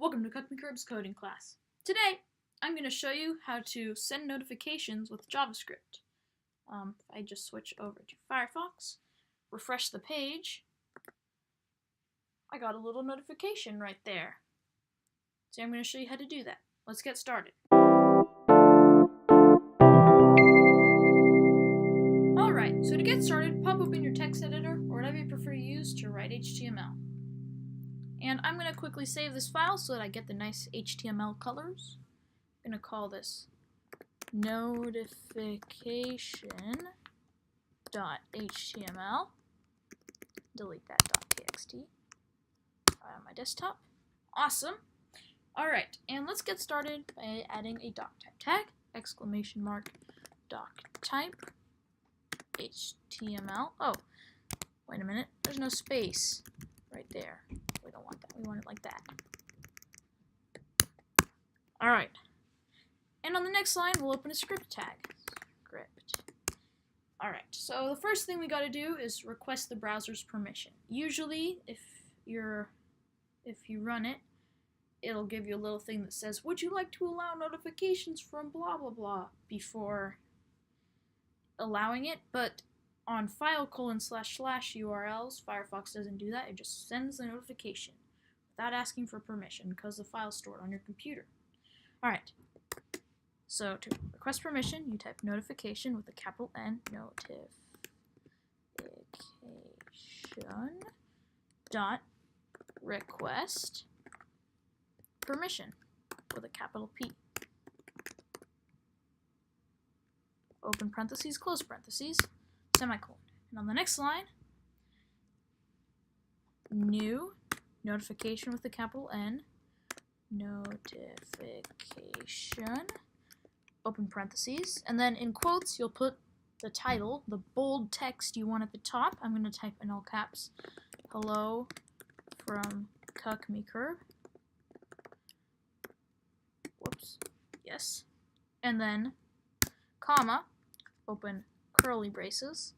Welcome to Cukmekerb's coding class. Today, I'm going to show you how to send notifications with JavaScript. If I just switch over to Firefox, refresh the page, I got a little notification right there. So I'm going to show you how to do that. Let's get started. Alright, so to get started, pop open your text editor or whatever you prefer to use to write HTML. And I'm going to quickly save this file so that I get the nice HTML colors. I'm going to call this notification.html. Delete that .txt on my desktop. Awesome. Alright, and let's get started by adding a doctype tag, exclamation mark, doctype, HTML. Oh, wait a minute, there's no space right there. We don't want that, we want it like that. Alright, and on the next line, we'll open a script tag. Script. Alright, so the first thing we gotta do is request the browser's permission. Usually, if you run it, it'll give you a little thing that says, would you like to allow notifications from blah blah blah before allowing it, but on file:// Firefox doesn't do that. It just sends the notification without asking for permission because the file's stored on your computer. Alright, so to request permission, you type notification with a capital N, notification dot request permission with a capital P. Open parentheses, close parentheses, semicolon. And on the next line, new notification with a capital N, notification, open parentheses, and then in quotes you'll put the title, the bold text you want at the top. I'm going to type in all caps, hello from Cukmekerb. Whoops, yes. And then comma, open curly braces,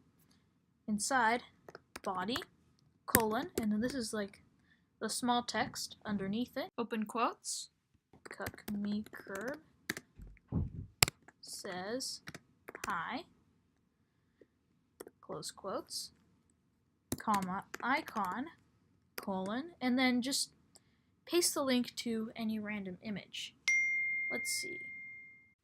inside body, colon, and then this is like the small text underneath it, open quotes, Cukmekerb says hi, close quotes, comma, icon, colon, and then just paste the link to any random image. Let's see.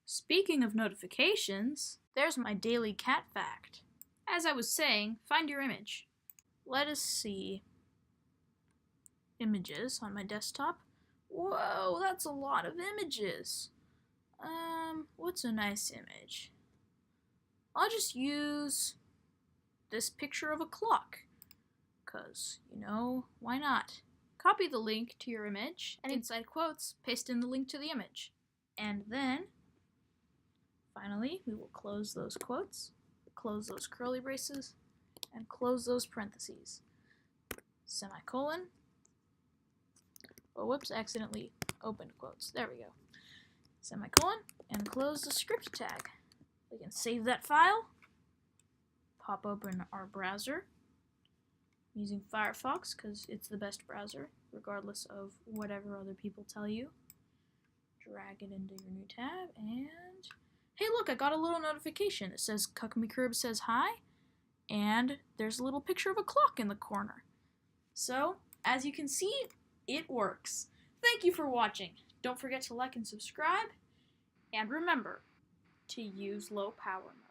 Speaking of notifications, there's my daily cat fact. As I was saying, find your image. Let us see images on my desktop. Whoa, that's a lot of images. What's a nice image? I'll just use this picture of a clock. 'Cause, you know, why not? Copy the link to your image, and inside quotes, paste in the link to the image. And then, finally, we will close those quotes, close those curly braces, and close those parentheses. Semicolon. Oh, whoops, accidentally opened quotes. There we go. Semicolon, and close the script tag. We can save that file, pop open our browser, using Firefox because it's the best browser, regardless of whatever other people tell you. Drag it into your new tab, and hey look, I got a little notification. It says Cukmekerb says hi, and there's a little picture of a clock in the corner. So, as you can see, it works. Thank you for watching. Don't forget to like and subscribe, and remember to use low power mode.